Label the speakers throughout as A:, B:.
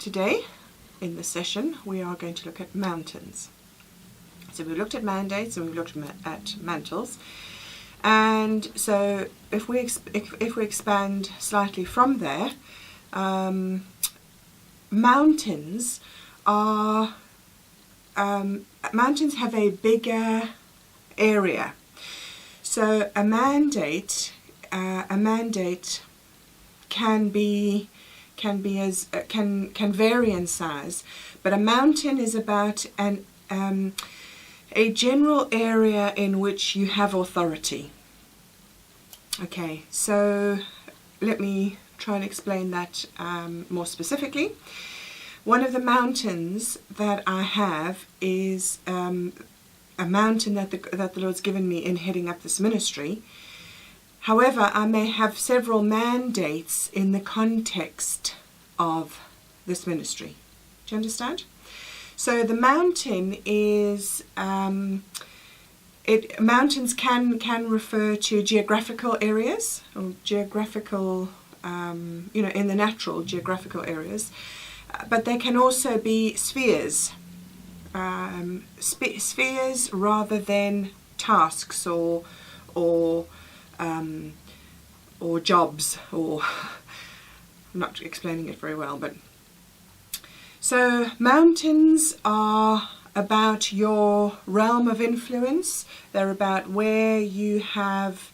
A: today, in this session, we are going to look at mountains. So we looked at mandates and we looked at mantles. And so if we expand slightly from there, mountains have a bigger area. So a mandate can vary in size, but a mountain is about a general area in which you have authority. Okay, so let me try and explain that more specifically. One of the mountains that I have is a mountain that the Lord's given me in heading up this ministry. However, I may have several mandates in the context of this ministry. Do you understand? So the mountain is, mountains can refer to geographical areas, or geographical, in the natural geographical areas, but they can also be spheres, spheres rather than tasks or jobs, or I'm not explaining it very well, but so mountains are about your realm of influence. They're about where you have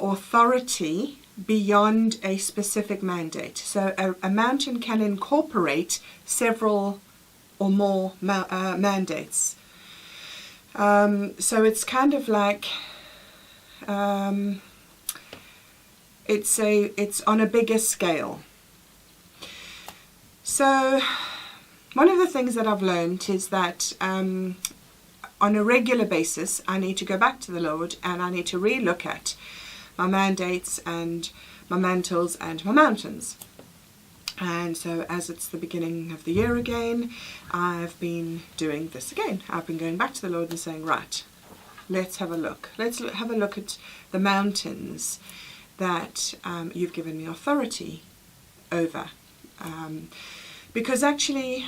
A: authority beyond a specific mandate. So a mountain can incorporate several or more mandates. So it's kind of like it's on a bigger scale. So one of the things that I've learned is that on a regular basis I need to go back to the Lord and I need to re-look at my mandates and my mantles and my mountains. And so as it's the beginning of the year again, I've been doing this again. I've been going back to the Lord and saying, right, let's have a look. Let's have a look at the mountains that you've given me authority over. Because actually,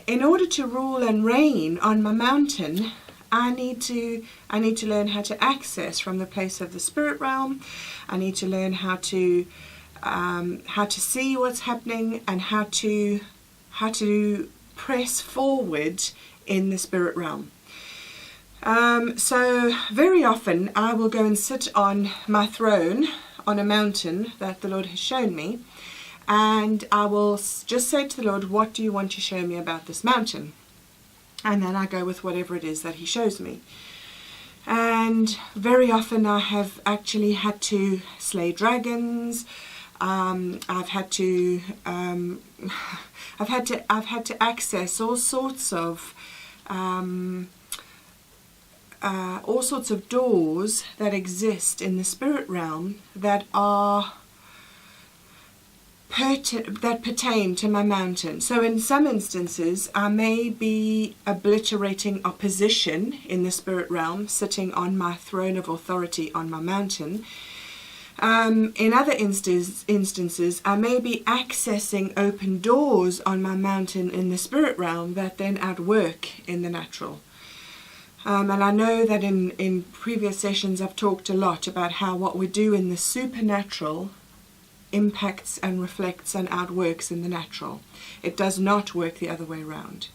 A: in order to rule and reign on my mountain, I need to learn how to access from the place of the spirit realm. I need to learn how to see what's happening and how to press forward in the spirit realm. So very often I will go and sit on my throne on a mountain that the Lord has shown me, and I will just say to the Lord, what do you want to show me about this mountain? And then I go with whatever it is that he shows me. And very often I have actually had to slay dragons. I've had to access all sorts of doors that exist in the spirit realm that pertain to my mountain. So in some instances I may be obliterating opposition in the spirit realm, sitting on my throne of authority on my mountain. In other instances I may be accessing open doors on my mountain in the spirit realm that then outwork in the natural. And I know that in previous sessions I've talked a lot about how what we do in the supernatural impacts and reflects and outworks in the natural. It does not work the other way around.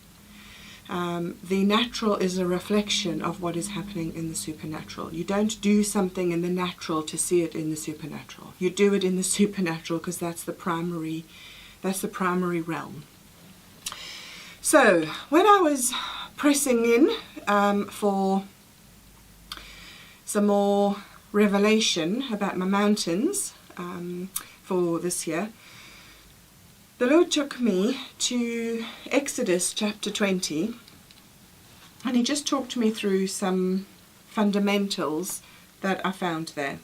A: The natural is a reflection of what is happening in the supernatural. You don't do something in the natural to see it in the supernatural. You do it in the supernatural because that's the primary realm. So when I was pressing in for some more revelation about my mountains for this year, the Lord took me to Exodus chapter 20, and he just talked me through some fundamentals that I found there.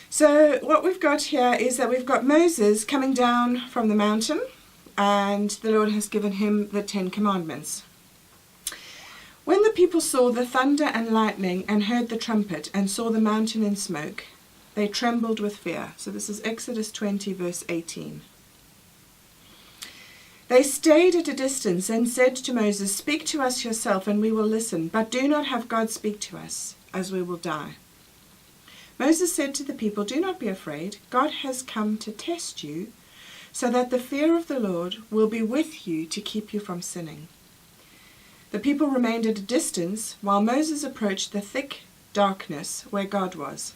A: So what we've got here is that we've got Moses coming down from the mountain, and the Lord has given him the 10 Commandments. When the people saw the thunder and lightning and heard the trumpet and saw the mountain in smoke, they trembled with fear. So this is Exodus 20 verse 18. They stayed at a distance and said to Moses, "Speak to us yourself and we will listen, but do not have God speak to us, as we will die." Moses said to the people, "Do not be afraid. God has come to test you, so that the fear of the Lord will be with you to keep you from sinning." The people remained at a distance while Moses approached the thick darkness where God was.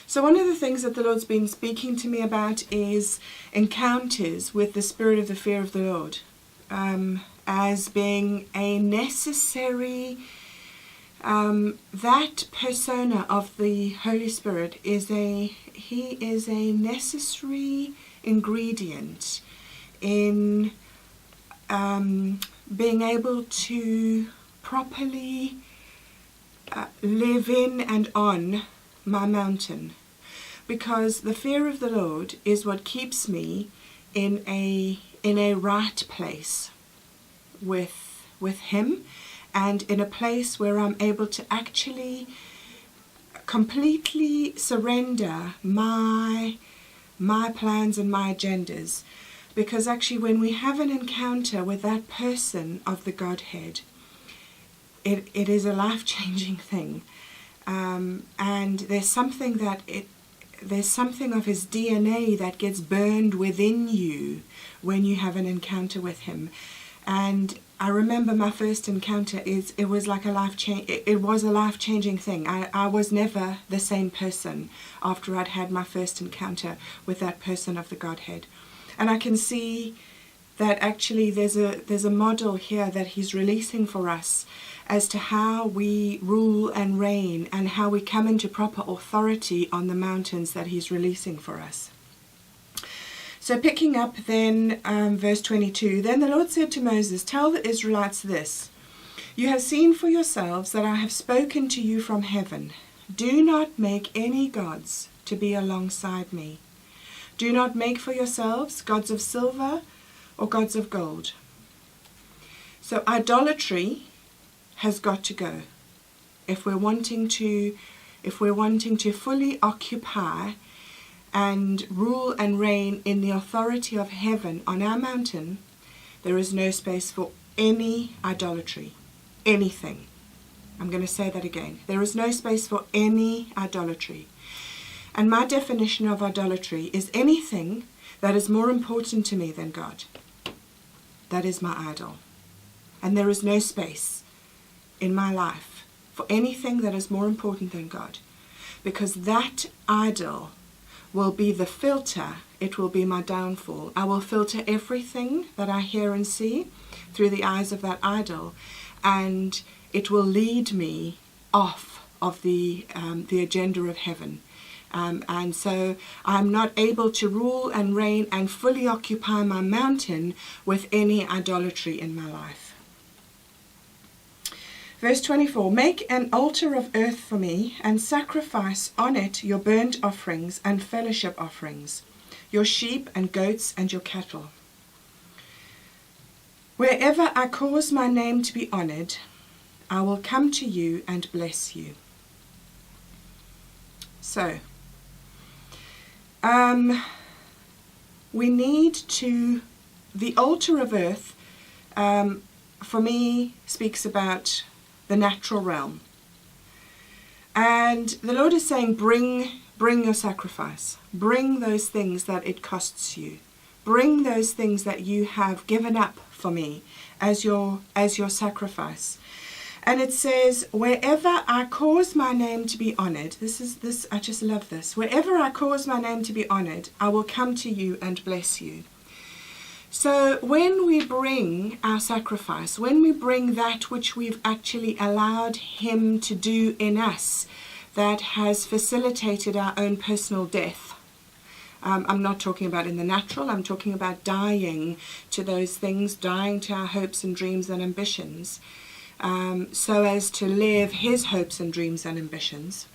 A: So one of the things that the Lord's been speaking to me about is encounters with the spirit of the fear of the Lord, as being a necessary, that persona of the Holy Spirit he is a necessary ingredient in being able to properly live in and on my mountain, because the fear of the Lord is what keeps me in a right place with Him, and in a place where I'm able to actually completely surrender my plans and my agendas. Because actually when we have an encounter with that person of the Godhead, it is a life-changing thing. And there's something of His DNA that gets burned within you when you have an encounter with Him. And I remember my first encounter it was a life-changing thing. I was never the same person after I'd had my first encounter with that person of the Godhead. And I can see that actually there's a model here that He's releasing for us as to how we rule and reign and how we come into proper authority on the mountains that He's releasing for us. So picking up then verse 22, "Then the Lord said to Moses, 'Tell the Israelites this, you have seen for yourselves that I have spoken to you from heaven. Do not make any gods to be alongside me. Do not make for yourselves gods of silver or gods of gold.'" So idolatry has got to go if we're wanting to fully occupy and rule and reign in the authority of heaven on our mountain. There is no space for any idolatry, anything. I'm going to say that again. There is no space for any idolatry. And my definition of idolatry is anything that is more important to me than God. That is my idol. And there is no space in my life for anything that is more important than God, because that idol will be the filter. It will be my downfall. I will filter everything that I hear and see through the eyes of that idol, and it will lead me off of the agenda of heaven. And so I'm not able to rule and reign and fully occupy my mountain with any idolatry in my life. Verse 24, "Make an altar of earth for me, and sacrifice on it your burnt offerings and fellowship offerings, your sheep and goats and your cattle. Wherever I cause my name to be honored, I will come to you and bless you." So, we need to, the altar of earth, for me, speaks about the natural realm. And the Lord is saying, bring your sacrifice. Bring those things that it costs you. Bring those things that you have given up for me as your sacrifice. And it says, wherever I cause my name to be honored, I just love this. Wherever I cause my name to be honored, I will come to you and bless you. So when we bring our sacrifice, when we bring that which we've actually allowed Him to do in us, that has facilitated our own personal death. I'm not talking about in the natural, I'm talking about dying to those things, dying to our hopes and dreams and ambitions, so as to live His hopes and dreams and ambitions.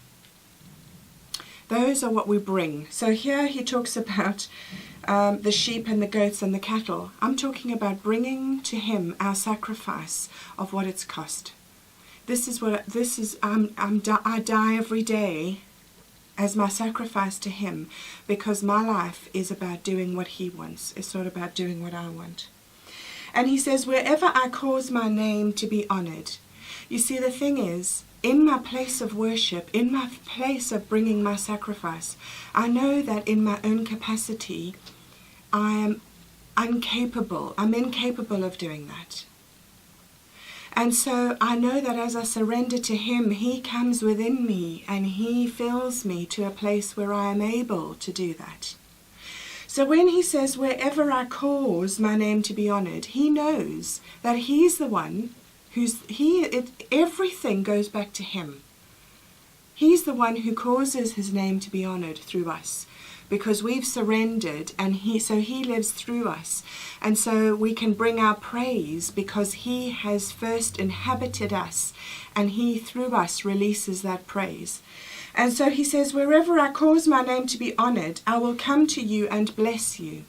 A: Those are what we bring. So here he talks about the sheep and the goats and the cattle. I'm talking about bringing to Him our sacrifice of what it's cost. I die every day as my sacrifice to him, because my life is about doing what he wants. It's not about doing what I want. And he says, wherever I cause my name to be honored. You see, the thing is, in my place of worship, in my place of bringing my sacrifice, I know that in my own capacity, I'm incapable of doing that. And so I know that as I surrender to him, he comes within me and he fills me to a place where I am able to do that. So when he says, wherever I cause my name to be honored, he knows that he's the one everything goes back to him. He's the one who causes his name to be honored through us, because we've surrendered, and he lives through us. And so we can bring our praise because he has first inhabited us, and he through us releases that praise. And so he says, wherever I cause my name to be honored, I will come to you and bless you.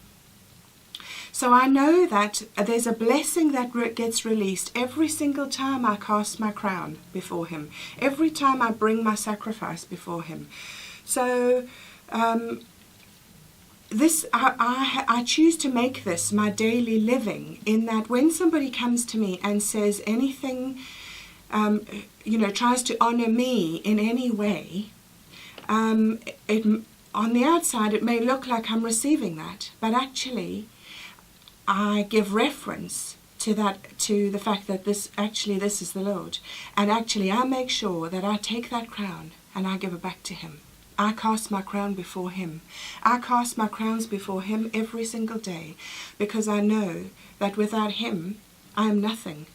A: So I know that there's a blessing that gets released every single time I cast my crown before him, every time I bring my sacrifice before him. So I choose to make this my daily living, in that when somebody comes to me and says anything, tries to honor me in any way, on the outside it may look like I'm receiving that, but actually I give reference to the fact that this is the Lord. And actually I make sure that I take that crown and I give it back to him. I cast my crown before him. I cast my crowns before him every single day, because I know that without him I am nothing.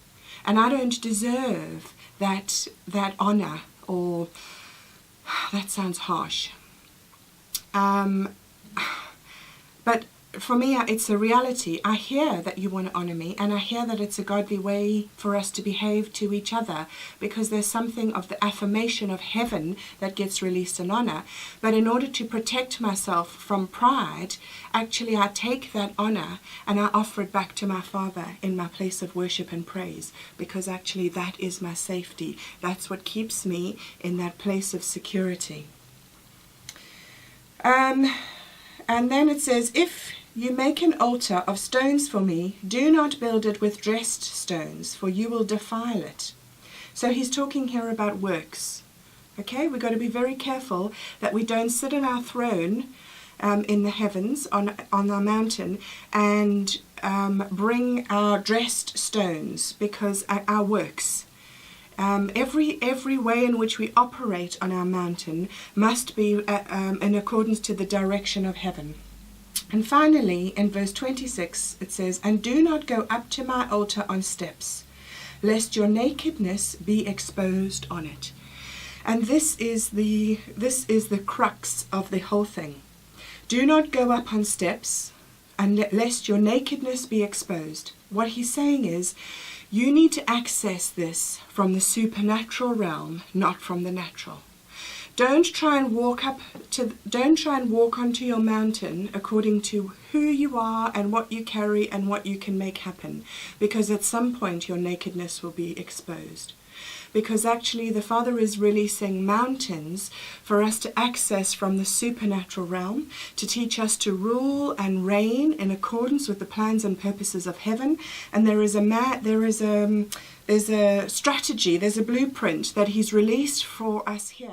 A: And I don't deserve that honor, or that sounds harsh. But for me, it's a reality. I hear that you want to honor me, and I hear that it's a godly way for us to behave to each other, because there's something of the affirmation of heaven that gets released in honor. But in order to protect myself from pride, actually I take that honor and I offer it back to my Father in my place of worship and praise, because actually that is my safety. That's what keeps me in that place of security. And then it says, if you make an altar of stones for me, do not build it with dressed stones, for you will defile it. So he's talking here about works. Okay, we've got to be very careful that we don't sit on our throne in the heavens, on our mountain, and bring our dressed stones, because our works. Every way in which we operate on our mountain must be in accordance to the direction of heaven. And finally, in verse 26, it says, and do not go up to my altar on steps, lest your nakedness be exposed on it. And this is the crux of the whole thing. Do not go up on steps, and lest your nakedness be exposed. What he's saying is, you need to access this from the supernatural realm, not from the natural. Don't try and walk onto your mountain according to who you are and what you carry and what you can make happen, because at some point your nakedness will be exposed. Because actually the Father is releasing mountains for us to access from the supernatural realm, to teach us to rule and reign in accordance with the plans and purposes of heaven. And there's a strategy, there's a blueprint that he's released for us here.